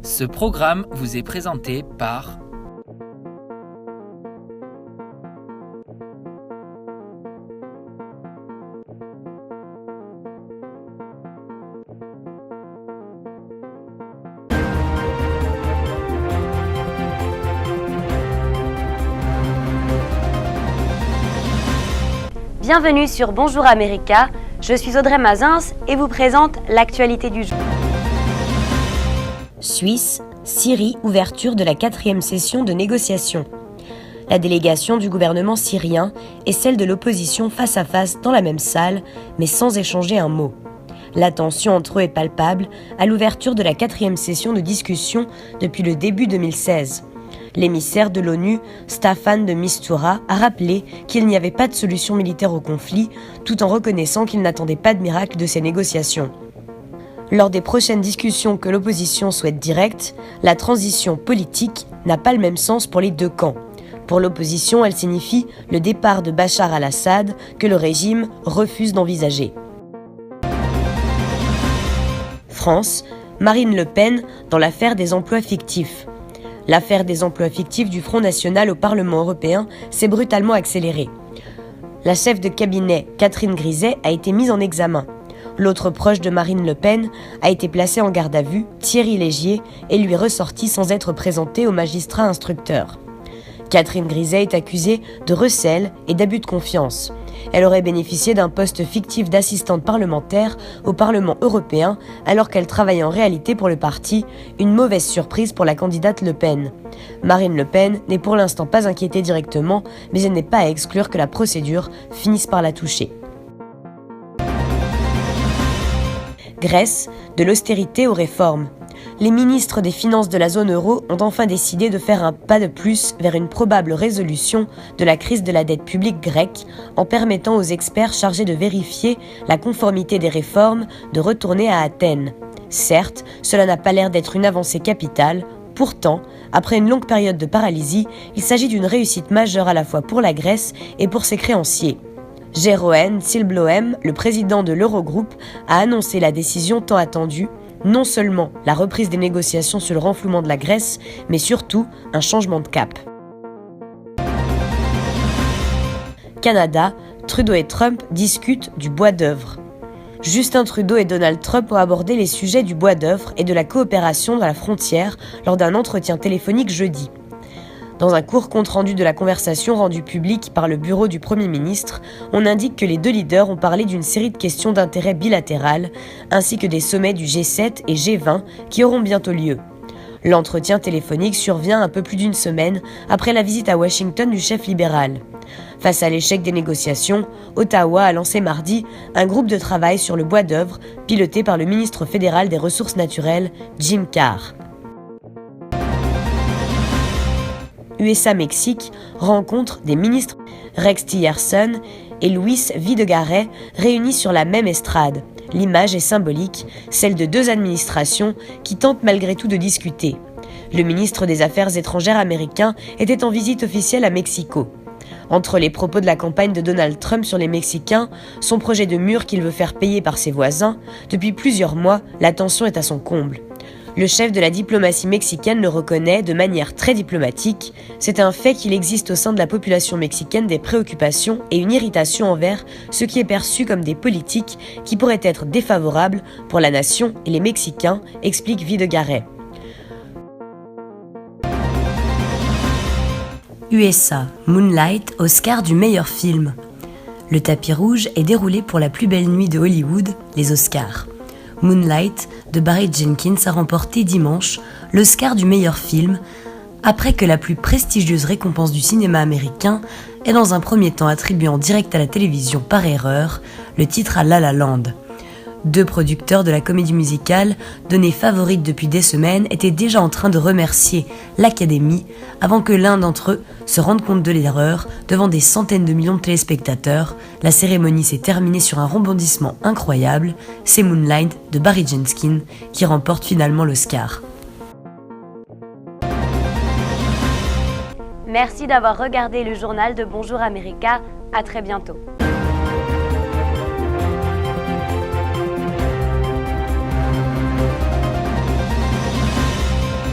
Ce programme vous est présenté par Bienvenue sur Bonjour America, je suis Audrey Mazins et vous présente l'actualité du jour. Suisse, Syrie, ouverture de la 4e session de négociation. La délégation du gouvernement syrien et celle de l'opposition face à face dans la même salle, mais sans échanger un mot. La tension entre eux est palpable à l'ouverture de la 4e session de discussion depuis le début 2016. L'émissaire de l'ONU, Staffan de Mistura, a rappelé qu'il n'y avait pas de solution militaire au conflit, tout en reconnaissant qu'il n'attendait pas de miracle de ces négociations. Lors des prochaines discussions que l'opposition souhaite directes, la transition politique n'a pas le même sens pour les deux camps. Pour l'opposition, elle signifie le départ de Bachar al-Assad que le régime refuse d'envisager. France, Marine Le Pen dans l'affaire des emplois fictifs. L'affaire des emplois fictifs du Front National au Parlement européen s'est brutalement accélérée. La chef de cabinet, Catherine Griset, a été mise en examen. L'autre proche de Marine Le Pen a été placé en garde à vue, Thierry Légier, et lui ressorti sans être présenté au magistrat instructeur. Catherine Griset est accusée de recel et d'abus de confiance. Elle aurait bénéficié d'un poste fictif d'assistante parlementaire au Parlement européen alors qu'elle travaille en réalité pour le parti, une mauvaise surprise pour la candidate Le Pen. Marine Le Pen n'est pour l'instant pas inquiétée directement, mais elle n'est pas à exclure que la procédure finisse par la toucher. Grèce, de l'austérité aux réformes. Les ministres des Finances de la zone euro ont enfin décidé de faire un pas de plus vers une probable résolution de la crise de la dette publique grecque en permettant aux experts chargés de vérifier la conformité des réformes de retourner à Athènes. Certes, cela n'a pas l'air d'être une avancée capitale. Pourtant, après une longue période de paralysie, il s'agit d'une réussite majeure à la fois pour la Grèce et pour ses créanciers. Jeroen Dijsselbloem, le président de l'Eurogroupe, a annoncé la décision tant attendue, non seulement la reprise des négociations sur le renflouement de la Grèce, mais surtout un changement de cap. Canada, Trudeau et Trump discutent du bois d'œuvre. Justin Trudeau et Donald Trump ont abordé les sujets du bois d'œuvre et de la coopération dans la frontière lors d'un entretien téléphonique jeudi. Dans un court compte-rendu de la conversation rendu public par le bureau du Premier ministre, on indique que les deux leaders ont parlé d'une série de questions d'intérêt bilatéral, ainsi que des sommets du G7 et G20 qui auront bientôt lieu. L'entretien téléphonique survient un peu plus d'une semaine après la visite à Washington du chef libéral. Face à l'échec des négociations, Ottawa a lancé mardi un groupe de travail sur le bois d'œuvre piloté par le ministre fédéral des Ressources naturelles, Jim Carr. USA-Mexique, rencontre des ministres Rex Tillerson et Luis Videgaray réunis sur la même estrade. L'image est symbolique, celle de deux administrations qui tentent malgré tout de discuter. Le ministre des Affaires étrangères américain était en visite officielle à Mexico. Entre les propos de la campagne de Donald Trump sur les Mexicains, son projet de mur qu'il veut faire payer par ses voisins, depuis plusieurs mois, la tension est à son comble. Le chef de la diplomatie mexicaine le reconnaît de manière très diplomatique. C'est un fait qu'il existe au sein de la population mexicaine des préoccupations et une irritation envers ce qui est perçu comme des politiques qui pourraient être défavorables pour la nation et les Mexicains, explique Videgaray. USA, Moonlight, Oscar du meilleur film. Le tapis rouge est déroulé pour la plus belle nuit de Hollywood, les Oscars. Moonlight de Barry Jenkins a remporté dimanche l'Oscar du meilleur film, après que la plus prestigieuse récompense du cinéma américain ait dans un premier temps attribué en direct à la télévision par erreur le titre à La La Land. Deux producteurs de la comédie musicale, donnée favorite depuis des semaines, étaient déjà en train de remercier l'Académie avant que l'un d'entre eux se rende compte de l'erreur devant des centaines de millions de téléspectateurs. La cérémonie s'est terminée sur un rebondissement incroyable. C'est Moonlight de Barry Jenkins qui remporte finalement l'Oscar. Merci d'avoir regardé le journal de Bonjour America. À très bientôt.